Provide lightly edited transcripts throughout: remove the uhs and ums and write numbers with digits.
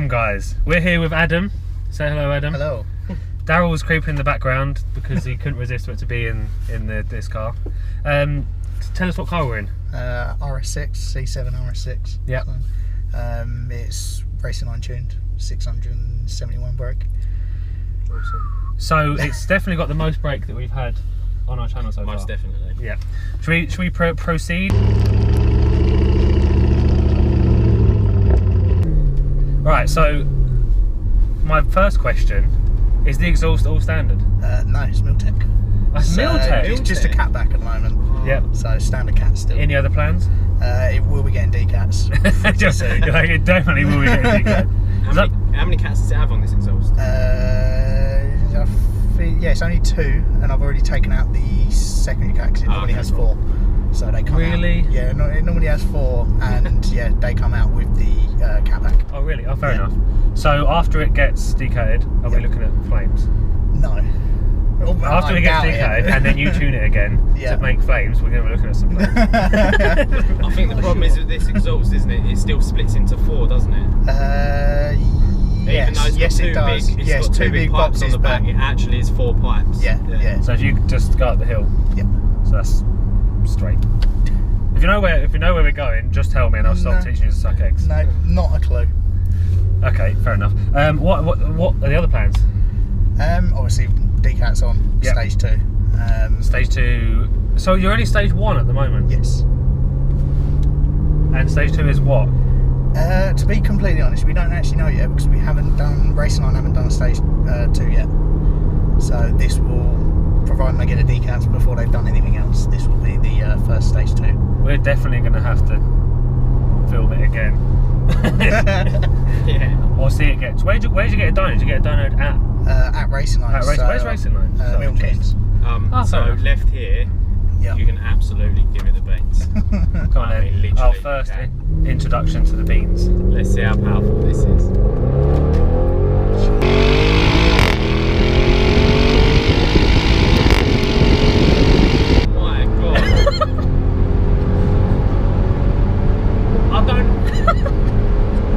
Welcome guys, we're here with Adam. Say hello, Adam. Hello. Daryl was creeping in the background because he couldn't resist it to be in this car. Tell us what car we're in. RS6, C7 RS6. Yeah. It's racing line tuned, 671 brake. Awesome. So it's definitely got the most brake that we've had on our channel so far. Most definitely. Yeah. Should we proceed? Right, so my first question, is the exhaust all standard? No, it's Miltech. That's Miltech? It's just a catback at the moment. Yep. So standard cat still. Any other plans? It will be getting decats. It definitely will be getting decat. How many cats does it have on this exhaust? Yeah, it's only 2, and I've already taken out the secondary cat because it normally has 4. So they come out. Really? Yeah, no, it normally has 4, and yeah, they come out with the catback. Oh really? Oh, fair enough. So after it gets decatted, are we looking at flames? No. After it gets decatted and then you tune it again to make flames, we're going to be looking at some flames. I think the problem is with this exhaust, isn't it? It still splits into 4, doesn't it? Yes, Even though it's got it does. It's got two big pipes boxes on the back, it actually is 4 pipes. Yeah. So if you just go up the hill, so that's straight. If you know where we're going, just tell me and I'll stop teaching you to suck eggs. No, not a clue. Okay, fair enough. What are the other plans? Obviously decats on stage 2. Stage 2. So you're only stage 1 at the moment. Yes. And stage 2 is what? To be completely honest, we don't actually know yet because we haven't done racing line, haven't done a stage 2 yet. So this will, providing they get a decats before they've done anything else, this will be the first stage 2. We're definitely going to have to film it again. Yeah. Or see it get. Where'd you get it done? Did you get it done at racing line? Where's racing line? Milton Keynes. So left here, you can absolutely give it the beans. Come on then. Our first introduction to the beans. Let's see how powerful this is. My God. I don't.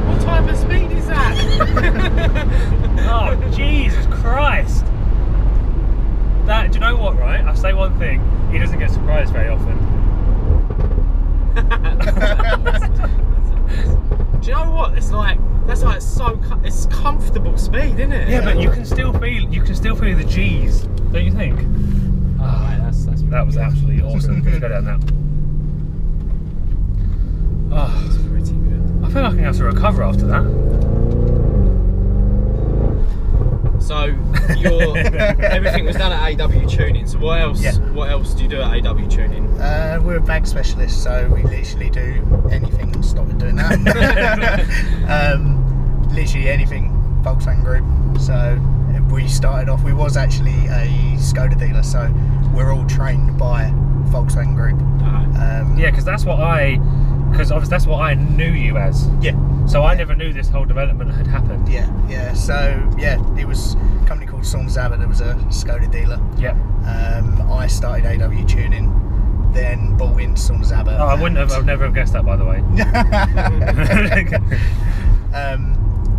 What type of speed is that? Oh Jesus Christ! That, do you know what, right? I'll say one thing, he doesn't get surprised very often. Do you know what? It's like, it's comfortable speed, isn't it? Yeah, but you can still feel the G's, don't you think? Oh, mate, that was absolutely awesome. Let's go down now. Oh, that's pretty good. I feel like I'm going to have to recover after that. So everything was done at AW Tuning. So what else? What else do you do at AW Tuning? We're a bag specialist, so we literally do anything. Stop it doing that. Literally anything Volkswagen Group. So we started off. We was actually a Skoda dealer, so we're all trained by Volkswagen Group. Yeah, because that's what I knew you as. Yeah. So I never knew this whole development had happened. Yeah. So it was a company called Saunders Abbott that was a Skoda dealer. Yeah. I started AW Tuning, then bought into Saunders Abbott. Oh, I'd never have guessed that, by the way.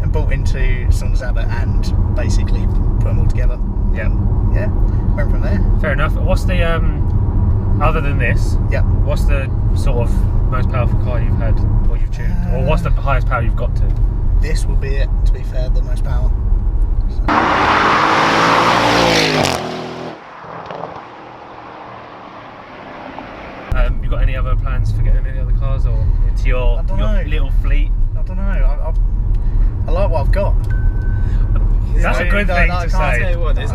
And bought into Saunders Abbott and basically put them all together. Yeah. Yeah. Went from there. Fair enough. What's the other than this? Yeah. What's the sort of most powerful car you've had or you've tuned, or what's the highest power you've got to? This will be it. To be fair, the most power. So. You got any other plans for getting any other cars or into your little fleet? I don't know. I like what I've got. That's a good thing to say. I tell you what, there's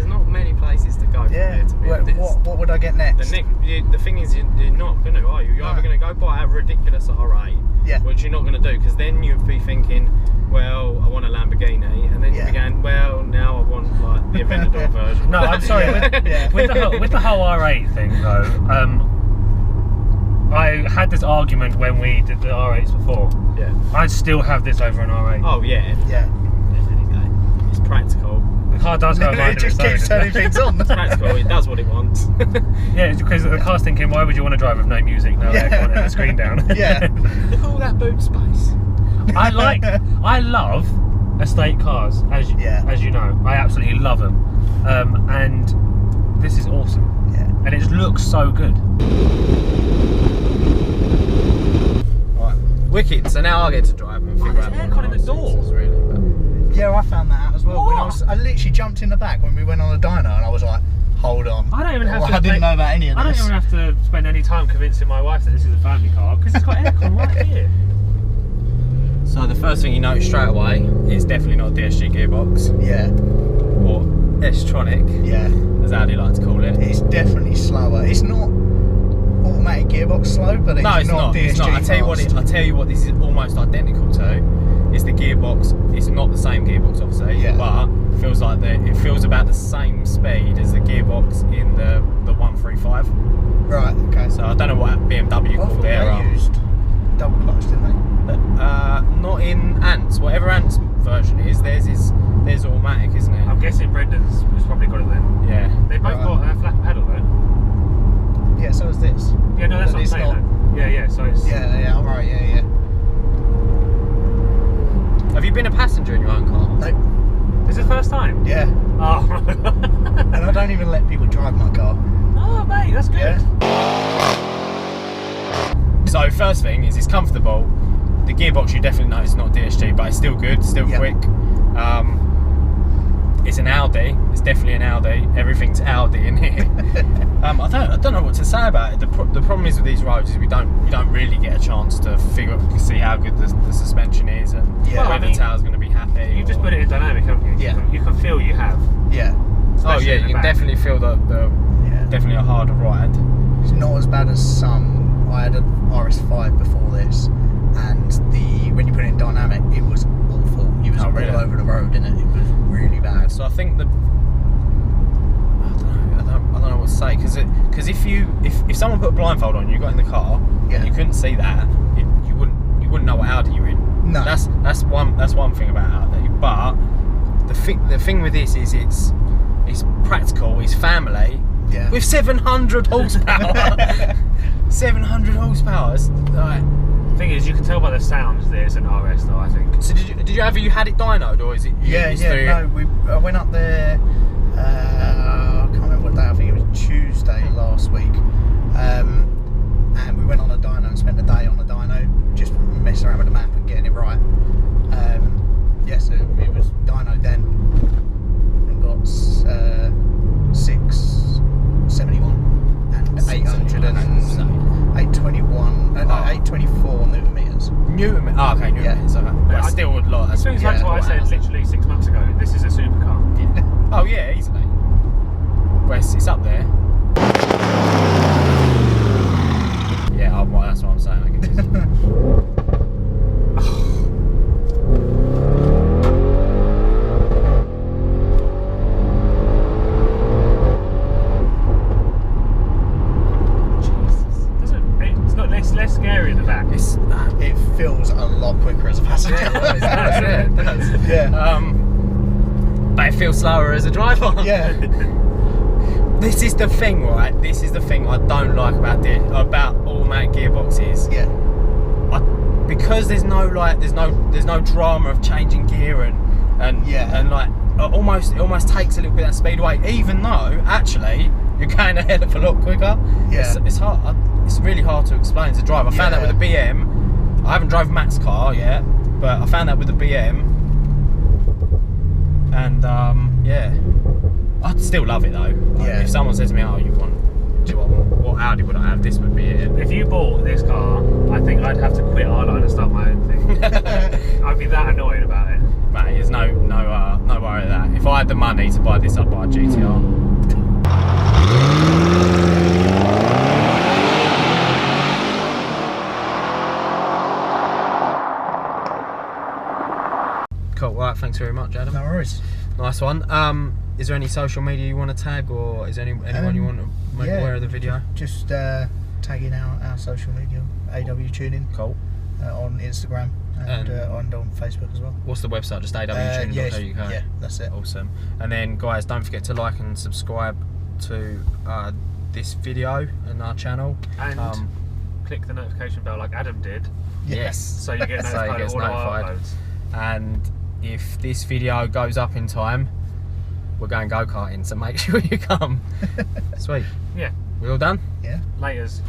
not many places to go from here, to be honest. What would I get next? The thing is, you're not going to, are you? You're either going to go buy a ridiculous R8, which you're not going to do, because then you'd be thinking, well, I want a Lamborghini, and then you'd be going, well, now I want like the Aventador version. No, I'm sorry. With the whole R8 thing, though, I had this argument when we did the R8s before. Yeah. I'd still have this over an R8. Oh yeah. Yeah. It's practical. The car does go mind it just keeps turning things on. It's practical. It does what it wants. Yeah, it's because the car's thinking, why would you want to drive with no music, no aircon, and the screen down? Yeah. Look at all that boot space. I love estate cars, as you know. I absolutely love them, and this is awesome. Yeah, and it just looks so good. Right, wicked. So now I get to drive and figure out. There's aircon in the door. Really, yeah, I found that out as well. When I literally jumped in the back when we went on a dyno, and I was like, hold on. I don't even have to. I didn't know about any of this. I don't even have to spend any time convincing my wife that this is a family car because it's got aircon right here. So the first thing you notice straight away is definitely not a DSG gearbox. Yeah. Or S-tronic. Yeah. As Audi like to call it. It's definitely slower. It's not automatic gearbox slow, but it's not DSG it's not. I tell you what this is almost identical to. Is the gearbox. It's not the same gearbox, obviously. Yeah. But it feels about the same speed as the gearbox in the 135. Right. Okay. So I don't know what BMW called their. They used double clutch, didn't they? Not in Ant's. Whatever Ant's version is, theirs automatic, isn't it? I'm guessing Brendan's has probably got it then. Yeah. They both got a flat pedal though. Yeah. So is this. Yeah. No, that's what I'm saying. Yeah. So it's. Yeah. All right. Yeah. Have you been a passenger in your own car? No. This is the first time? Yeah. Oh. And I don't even let people drive my car. Oh, mate, that's good. Yeah. So first thing is it's comfortable. The gearbox you definitely know is not DSG, but it's still good, still quick. It's an Audi. It's definitely an Audi. Everything's Audi in here. I don't know what to say about it. The problem is with these roads is you don't really get a chance to see how good the suspension is and whether the tail's going to be happy. You just put it in dynamic, haven't you? Yeah. You can feel you have. Yeah. Oh yeah, you can definitely feel the definitely a harder ride. It's not as bad as some. I had an RS5 before this, and when you put it in dynamic, it was awful. You was all over the road, and it was really bad. So I think I don't know what to say because if someone put a blindfold on you got in the car and you couldn't see that, you wouldn't know what Audi you're in. No. That's one thing about Audi. But the thing with this is it's practical. It's family. Yeah. With 700 horsepower. 700 horsepower. The thing is, you can tell by the sounds that it's an RS though, I think. So did you ever had it dynoed, or is it? No, I went up there. I can't remember what day. I think it was Tuesday last week, and we went on a dyno and spent a day on a dyno, just messing around with the map and getting it right. So it was dynoed then, and got 671 and 800 and 821, 824 newton meters. Newton meters? Oh, okay, newton meters. Okay. But still a lot. It seems like what I said literally 6 months ago. This is a supercar. Yeah. Oh yeah, easily. Well, it's up there. Yeah, that's what I'm saying. I guess. Less scary in the back. It feels a lot quicker as a passenger. It does. Yeah. But it feels slower as a driver. Yeah. This is the thing, right? This is the thing I don't like about automatic gearboxes. Yeah. Because there's no drama of changing gear and like it almost takes a little bit of that speed away, even though actually you're going ahead of a lot quicker. Yeah. It's hard. It's really hard to explain to drive. I found that with a BM. I haven't drove Matt's car yet, but I found that with the BM, and I'd still love it though. Like, if someone says to me, "Oh, what Audi would I have?" This would be it. If you bought this car, I think I'd have to quit R-Line and start my own thing. I'd be that annoyed about it. Mate, there's no worry of that. If I had the money to buy this, I'd buy a GTR. Cool. Right, thanks very much, Adam. No worries. Nice one. Is there any social media you want to tag, or is anyone you want to make aware of the video? Just tagging our social media, AW Tuning. Cool. On Instagram and on Facebook as well. What's the website? Just awtuning.co.uk. Yeah, that's it. Awesome. And then, guys, don't forget to like and subscribe to this video and our channel. And click the notification bell like Adam did. Yes. So you get So he notified gets of all our notified. uploads. And if this video goes up in time, we're going go-karting, so make sure you come. Sweet. Yeah. We all done? Yeah. Laters.